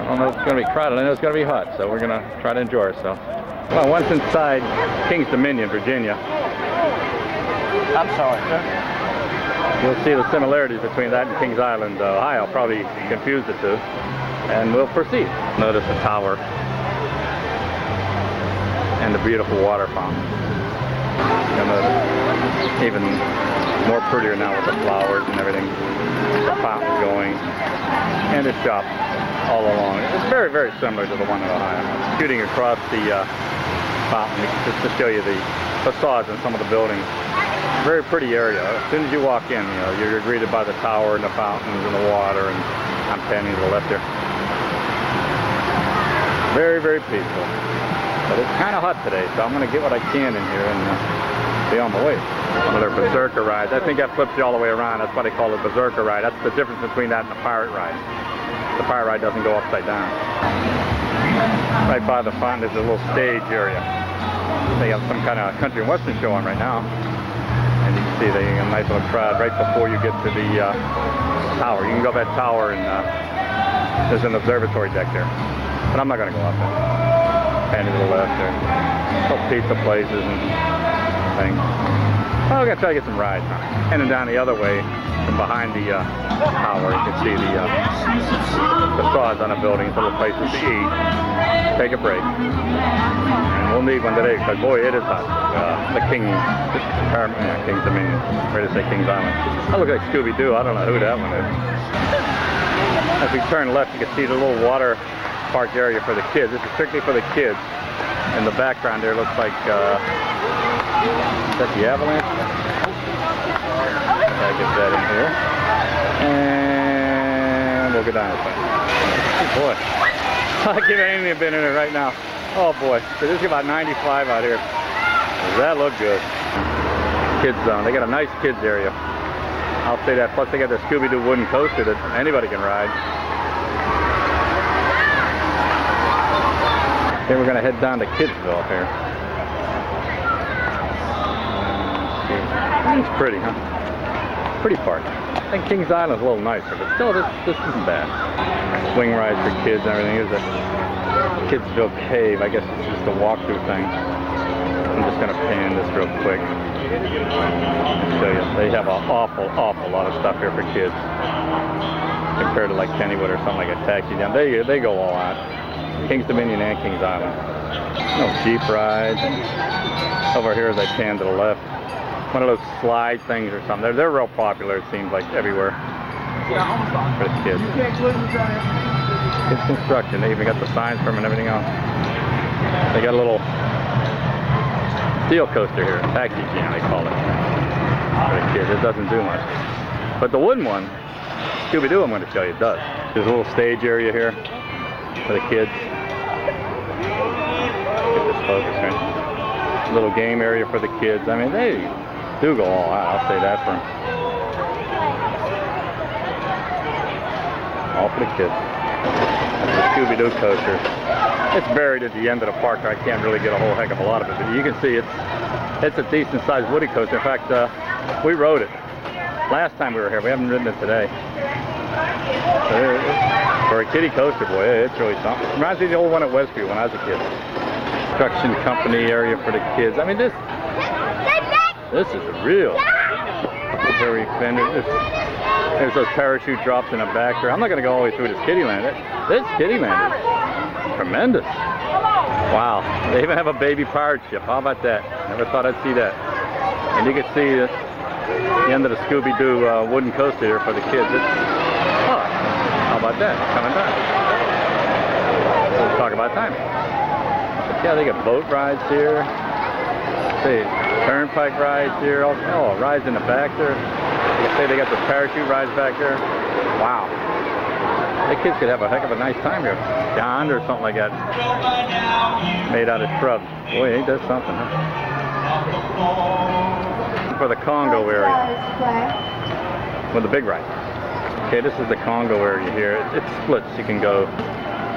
I don't know if it's going to be crowded. I know it's going to be hot, so we're going to try to enjoy ourselves. Well, once inside King's Dominion, Virginia. I'm sorry, sir. You'll see the similarities between that and Kings Island, Ohio. Probably confuse the two. And we'll proceed. Notice the tower and the beautiful water fountain. You'll notice even more prettier now with the flowers and everything. The fountain's going. And the shop all along. It's very, very similar to the one in Ohio. Shooting across the fountain just to show you the facades and some of the buildings. Very pretty area. As soon as you walk in, you know, you're greeted by the tower and the fountains and the water, and I'm panning to the left there. Very, very peaceful. But it's kind of hot today, so I'm going to get what I can in here and be on my way. One of their berserker rides. I think that flips you all the way around. That's why they call it a berserker ride. That's the difference between that and the pirate ride. The pirate ride doesn't go upside down. Right by the fountain is a little stage area. They have some kind of country and western show on right now. And you can see they have a nice little crowd right before you get to the tower. You can go up that tower and there's an observatory deck there. But I'm not going to go up there. And to the left there. Couple pizza places and things. Oh, we're going to try to get some rides. And then down the other way, from behind the tower, you can see the facades on the buildings, little places to eat, take a break. And we'll need one today, because boy, it is hot. The Paramount, King's Dominion, ready to say King's Island. That looks like Scooby-Doo. I don't know who that one is. As we turn left, you can see the little water park area for the kids. This is strictly for the kids. In the background there looks like, is that the avalanche? I get that in here. And we'll go down this way. Oh boy. I can't even have been in it right now. Oh boy. So this is about 95 out here. Does that look good? Kids zone. They got a nice kids area. I'll say that. Plus they got the Scooby-Doo wooden coaster that anybody can ride. Then we're going to head down to Kidsville here. It's pretty, huh? Pretty park. I think Kings Island's a little nicer, but still this isn't bad. Swing rides for kids and everything. Here's a Kidsville cave. I guess it's just a walkthrough thing. I'm just going to pan this real quick and show you. They have an awful lot of stuff here for kids. Compared to like Kennywood or something like a taxi jam. They go all out. King's Dominion and Kings Island. No Jeep rides. Over here as I pan to the left. One of those slide things or something. They're real popular, it seems like, everywhere. For the kids. Kids construction. They even got the signs for them and everything else. They got a little steel coaster here. A taxi jam, they call it. For the kids. It doesn't do much. But the wooden one, Scooby-Doo, I'm going to show you, it does. There's a little stage area here for the kids. Get this focus here. Little game area for the kids. I mean, they do go all out. I'll say that for them. All for the kids. That's the Scooby-Doo coaster. It's buried at the end of the park. I can't really get a whole heck of a lot of it, but you can see it's a decent-sized woody coaster. In fact, we rode it last time we were here. We haven't ridden it today. For a kiddie coaster, boy, it's really something. Reminds me of the old one at Westview when I was a kid. Construction company area for the kids. I mean, this is real. Very fender. There's those parachute drops in the back there. I'm not going to go all the way through this kiddie land. This kiddie land is tremendous. Wow. They even have a baby pirate ship. How about that? Never thought I'd see that. And you can see the end of the Scooby-Doo wooden coaster here for the kids. How about that? Coming back. Let's talk about time. But yeah, they got boat rides here. See, turnpike rides here. Oh, rides in the back there. You say they got the parachute rides back there. Wow. The kids could have a heck of a nice time here. Pond or something like that. Made out of shrubs. Boy, ain't that something, huh? For the Congo area. With the big ride. Okay, this is the Congo area here. It splits. You can go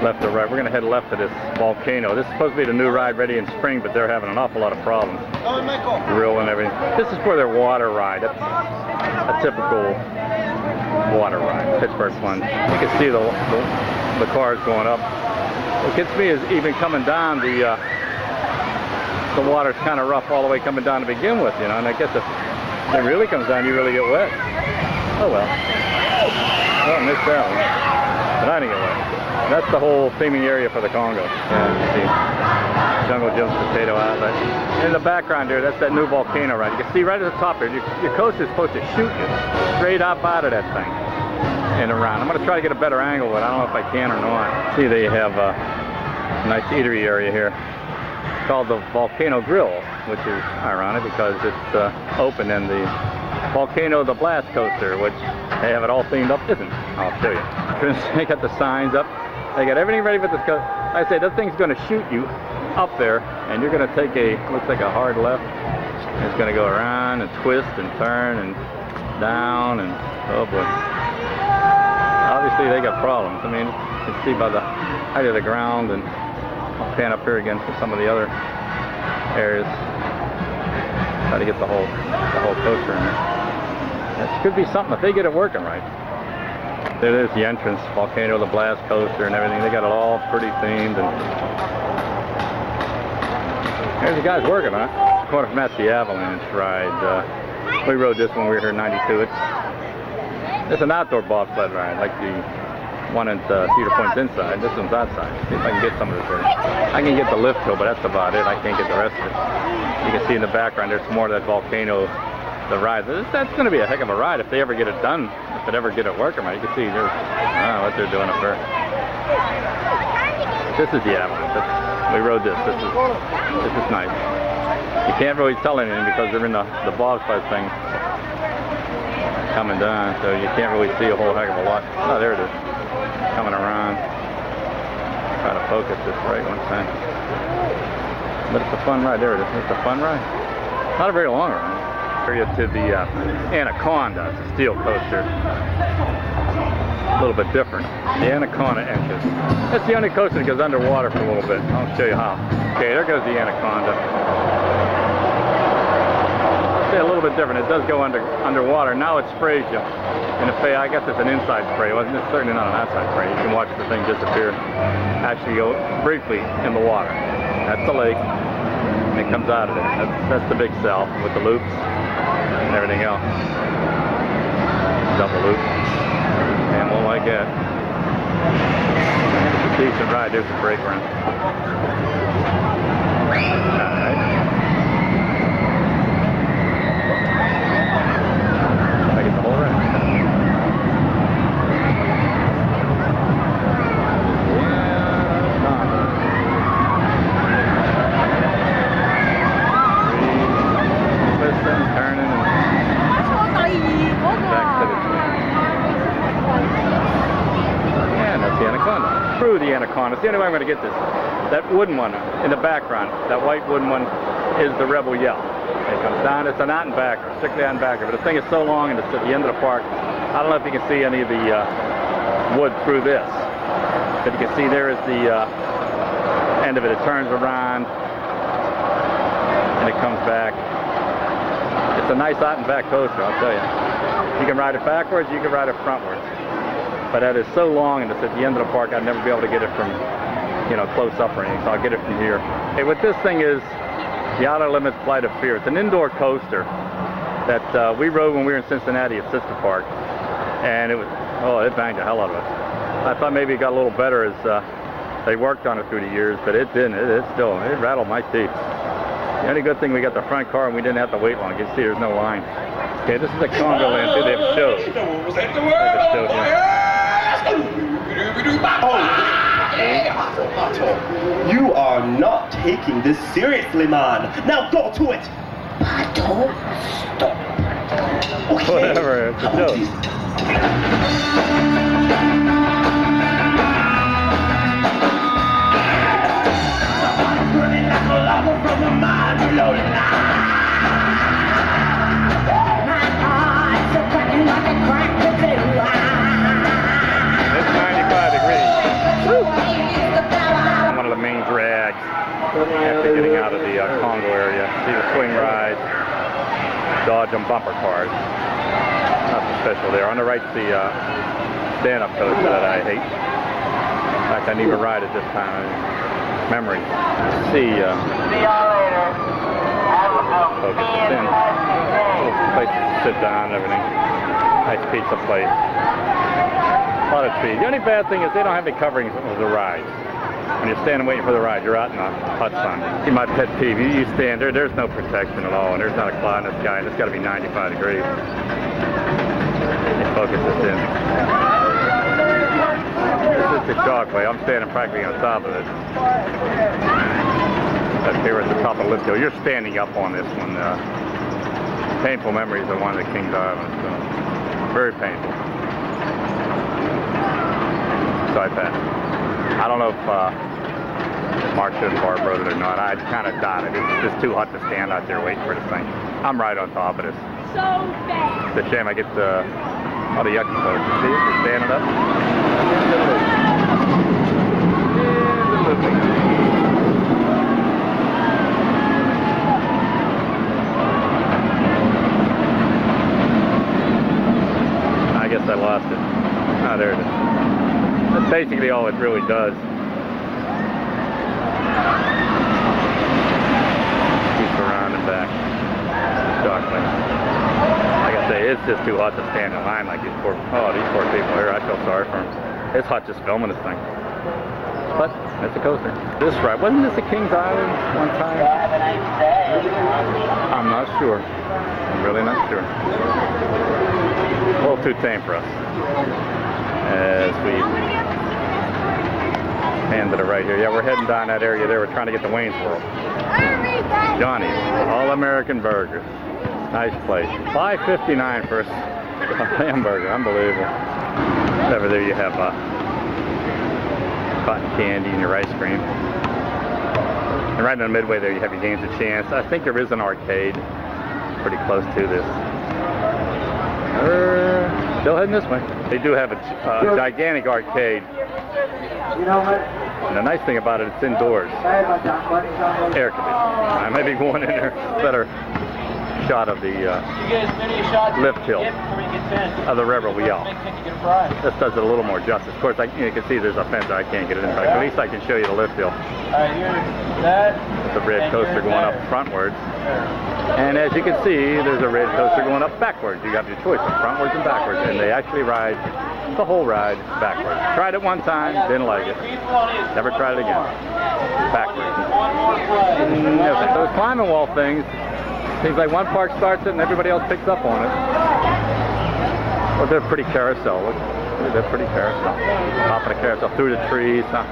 left or right. We're going to head left to this Volcano. This is supposed to be the new ride ready in spring, but they're having an awful lot of problems. Grill and everything. This is for their water ride. That's a typical water ride. Pittsburgh plunge. You can see the the cars going up. What gets me is even coming down, the water's kind of rough all the way coming down to begin with, you know, and I guess if it really comes down, you really get wet. Oh well. Well, I missed that one. But I didn't get wet. That's the whole theming area for the Congo. Yeah, you see Jungle Jim's potato outlet. In the background there, that's that new volcano ride. You can see right at the top there, your coaster is supposed to shoot you straight up out of that thing and around. I'm going to try to get a better angle, but I don't know if I can or not. See, they have a nice eatery area here called the Volcano Grill, which is ironic because it's open, and the Volcano the Blast Coaster, which they have it all themed up, isn't. I'll show you. They got the signs up. They got everything ready for this coaster. Like I say, that thing's going to shoot you up there, and you're going to take a, looks like a hard left. And it's going to go around and twist and turn and down, and oh boy. Obviously they got problems. I mean, you can see by the height of the ground, and I'll pan up here again for some of the other areas. Try to get the whole coaster in there. That could be something if they get it working right. There's the entrance, Volcano, the Blast Coaster, and everything. They got it all pretty themed. And there's the guys working on it. Corner from that's the Avalanche ride. We rode this when we were here in '92. It's an outdoor bobsled ride, like the one at Cedar Point's inside. This one's outside. See if I can get some of this here. I can get the lift hill, but that's about it. I can't get the rest of it. You can see in the background there's more of that Volcano, the ride. That's going to be a heck of a ride if they ever get it done, if they ever get it working right. You can see there's, I don't know what they're doing up there. This is the Avalanche. We rode this. This is nice. You can't really tell anything because they're in the bobsled thing coming down, so you can't really see a whole heck of a lot. Oh, there it is. Coming around. Try to focus this right one time. But it's a fun ride. There it is. It's a fun ride. Not a very long ride. Area to the Anaconda. It's a steel coaster. A little bit different. The Anaconda entrance. That's the only coaster that goes underwater for a little bit. I'll show you how. Okay, there goes the Anaconda. A little bit different. It does go underwater. Now it sprays you in the face. I guess it's an inside spray. It's certainly not an outside spray. You can watch the thing disappear. Actually go briefly in the water. That's the lake, and it comes out of it. That's the big cell with the loops and everything else. Double loop. And won't like that. It's a decent ride. There's a brake run. Alright. Through the Anaconda. It's the only way I'm going to get this. That wooden one in the background, that white wooden one, is the Rebel Yell. It comes down. It's an out and backer, strictly out and backer. But the thing is so long, and it's at the end of the park. I don't know if you can see any of the wood through this. But you can see there is the end of it. It turns around, and it comes back. It's a nice out and back coaster, I'll tell you. You can ride it backwards, you can ride it frontwards. But that is so long, and it's at the end of the park, I'd never be able to get it from, you know, close up or anything, so I'll get it from here. Hey, what this thing is, the Outer Limits Flight of Fear. It's an indoor coaster that we rode when we were in Cincinnati at Sister Park, and it was, oh, it banged the hell out of us. I thought maybe it got a little better as they worked on it through the years, but it didn't. It rattled my teeth. The only good thing, we got the front car and we didn't have to wait long. You can see there's no line. Okay, this is the Congo land too. They have shows. They have a show here. You are not taking this seriously, man. Now go to it. Don't stop. Okay. Whatever, it's a joke. It's 95 degrees. Woo. One of the main drags after getting out of the Congo area. See the swing rides, Dodge and bumper cars. Nothing special there. On the right's the stand-up coaster that I hate. In fact, I didn't even ride it this time. Memory. Let's see. See y'all later. Focus this in. Little place to sit down and everything. Nice pizza place. A lot of trees. The only bad thing is they don't have any coverings of the rides. When you're standing waiting for the ride, you're out in the hot sun. See, my pet peeve, you stand there, there's no protection at all, and there's not a cloud in the sky, and it's got to be 95 degrees. Let me focus this in. This is the Shockwave. I'm standing practically on top of it. Up here at the top of the lift hill. You're standing up on this one. Painful memories of one of the Kings Islands. So very painful. Side path. I don't know if Mark should have Barb rode it or not. I kind of doubt it. It's just too hot to stand out there waiting for this thing. I'm right on top of this. So fast. It's a shame I get all the yucky photos. See, you're standing up. I guess I lost it. Oh, there it is. That's basically all it really does. Keeps around and back. Shockwave. Like I say, it's just too hot to stand in line like these poor people here. I feel sorry for them. It's hot just filming this thing. But it's a coaster. This ride, wasn't this a Kings Island one time? Have a nice day. I'm not sure. I'm really not sure. A little too tame for us. As we hand to the right here. Yeah, we're heading down that area there. We're trying to get to Wayne's World. Johnny's All-American Burger. Nice place. $5.59 for a hamburger. Unbelievable. Over there you have cotton candy and your ice cream. And right in the midway there you have your games of chance. I think there is an arcade pretty close to this. Still heading this way. They do have a gigantic arcade. And the nice thing about it, it's indoors. Air conditioning. Maybe going in there, better shot of the lift hill of the Rebel Wheel. This does it a little more justice. Of course, you can see there's a fence I can't get it in, but at least I can show you the lift hill. The red coaster going up frontwards. And as you can see, there's a red coaster going up backwards. You have your choice of frontwards and backwards, and they actually ride the whole ride backwards. Tried it one time, didn't like it. Never tried it again. Backwards. And those climbing wall things, seems like one park starts it and everybody else picks up on it. Well, they're pretty carousel. Look, they're pretty carousel. Top of the carousel, through the trees. Huh?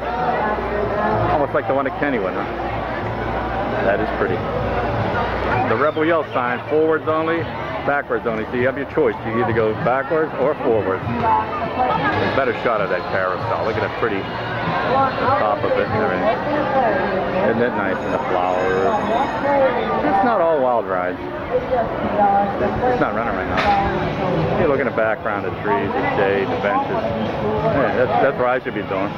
Almost like the one at Kennywood, huh? That is pretty. The Rebel Yell sign, forwards only, backwards only. So you have your choice. You either go backwards or forwards. Better shot of that carousel. Look at that pretty top of it and everything. Isn't it nice? And the flowers. It's not all wild rides. It's not running right now. You look in the background, the trees, the shade, the benches. Yeah, that's where I should be doing.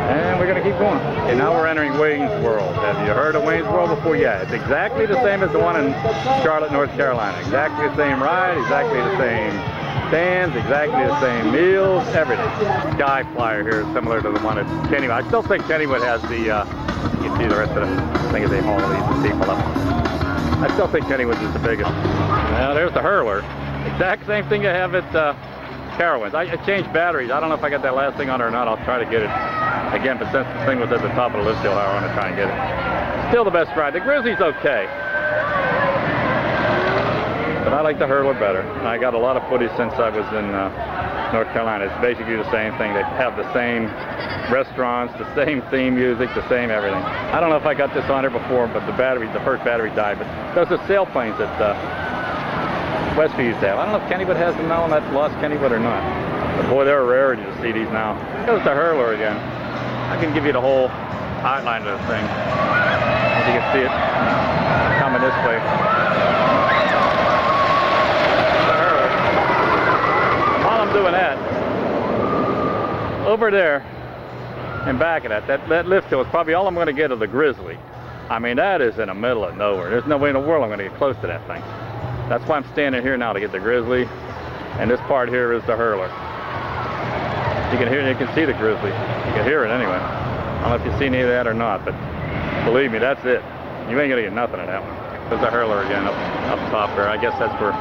And we're going to keep going. Okay, now we're entering Wayne's World. Have you heard of Wayne's World before? Yeah, it's exactly the same as the one in Charlotte, North Carolina. Exactly the same ride, exactly the same stands, exactly the same meals, everything. Sky Flyer here is similar to the one at Kennywood. I still think Kennywood has the, you can see the rest of the thing as they haul these people up. I still think Kennywood's is the biggest. Now there's the Hurler. Exact same thing I have at Carowinds. I changed batteries. I don't know if I got that last thing on or not. I'll try to get it again, but since the thing was at the top of the lift hill, I want to try and get it. Still the best ride. The Grizzly's okay, but I like the Hurler better. I got a lot of footage since I was in North Carolina. It's basically the same thing. They have the same restaurants, the same theme music, the same everything. I don't know if I got this on here before, but the first battery died. But those are sailplanes that Westview used to have. I don't know if Kennywood has them now on that lost Kennywood or not. But boy, they're a rarity to see these now. Goes to Hurler again. I can give you the whole outline of the thing. As you can see it coming this way. The Hurler. While I'm doing that, over there and back of that lift hill is probably all I'm going to get of the Grizzly. I mean, that is in the middle of nowhere. There's no way in the world I'm going to get close to that thing. That's why I'm standing here now, to get the Grizzly. And this part here is the Hurler. You can hear, you can see the grizzly. You can hear it anyway. I don't know if you've seen any of that or not, but believe me, that's it. You ain't gonna get nothing of that one. There's a hurler again up top there. I guess that's where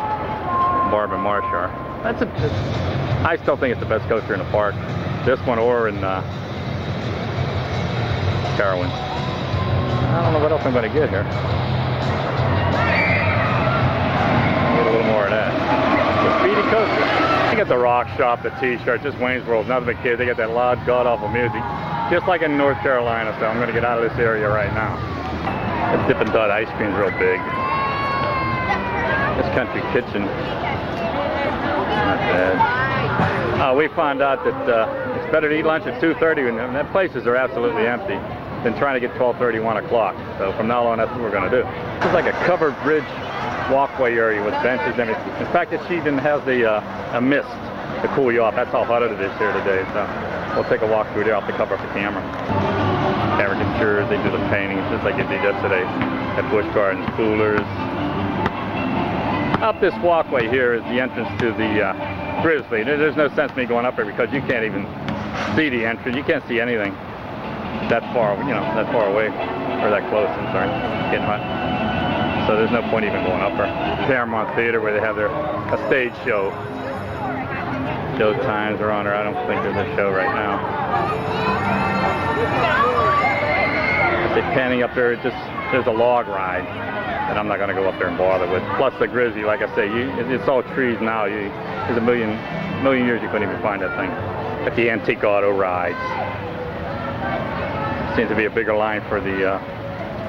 Barb and Marsh are. I still think it's the best coaster in the park. This one or in Carowinds. I don't know what else I'm gonna get here. Get a little more of that. The Speedy Coaster. You got the Rock Shop, the T-shirt, just Wayne's World, nothing but kids. They got that loud, god-awful music, just like in North Carolina. So I'm going to get out of this area right now. The Dippin' Dot ice cream's real big. This Country Kitchen, not bad. We found out that it's better to eat lunch at 2:30, and that places are absolutely empty, than trying to get 12:30, 1 o'clock. So from now on, that's what we're going to do. It's like a covered bridge walkway area with benches and everything. In fact, she even has a mist to cool you off. That's how hot it is here today. So we'll take a walk through there. I'll have to cover up the camera. Caricatures, they do the paintings just like they did yesterday at Busch Gardens. Coolers. Up this walkway here is the entrance to the Grizzly. There's no sense in me going up there because you can't even see the entrance. You can't see anything that far, that far away, or that close. I'm sorry, it's getting hot. So there's no point even going up there. Paramount Theater, where they have a stage show. Show times are on there. I don't think there's a show right now. They're panning up there. There's a log ride that I'm not going to go up there and bother with. Plus the Grizzly, like I say, it's all trees now. There's a million years you couldn't even find that thing. At the antique auto rides. Seems to be a bigger line for the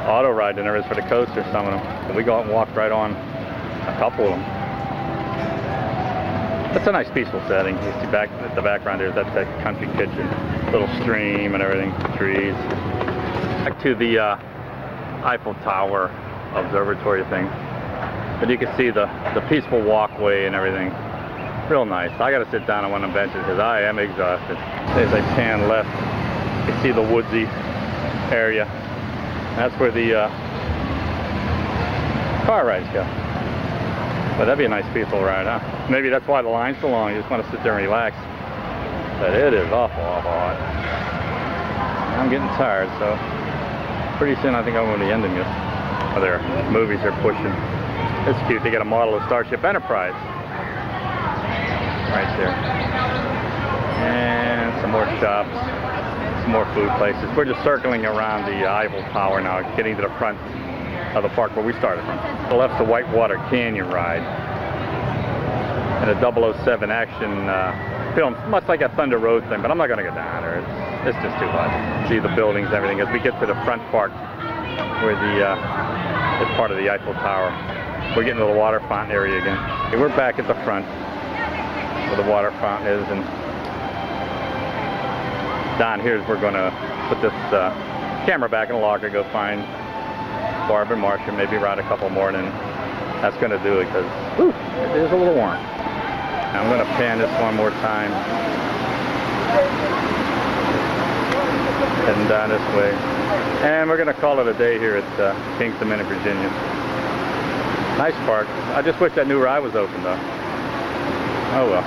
auto ride than there is for the coaster, some of them. And we go out and walk right on a couple of them. That's a nice peaceful setting. You see back at the background there, that's that Country Kitchen. Little stream and everything, trees. Back to the Eiffel Tower observatory thing. But you can see the peaceful walkway and everything. Real nice. I gotta sit down on one of them benches because I am exhausted. As I pan left, you can see the woodsy area. That's where the car rides go. But that'd be a nice peaceful ride, huh? Maybe that's why the line's so long. You just want to sit there and relax. But it is awful hot. I'm getting tired, so pretty soon I think I'm going to be ending this. Oh, their movies are pushing. It's cute. They got a model of Starship Enterprise right there. And some more shops. More food places. We're just circling around the Eiffel Tower now, getting to the front of the park where we started from. To the left's the Whitewater Canyon ride. And a 007 action film, much like a Thunder Road thing, but I'm not going to go down there. It's just too hot. See the buildings and everything. As we get to the front part, where it's part of the Eiffel Tower, we're getting to the water fountain area again. Okay, we're back at the front where the water fountain is, and down here is we're going to put this camera back in the locker, go find Barb and Marcia, maybe ride a couple more, and then that's going to do it because it is a little warm. Now I'm going to pan this one more time. Heading down this way. And we're going to call it a day here at Kingston, Virginia. Nice park. I just wish that new ride was open though. Oh well.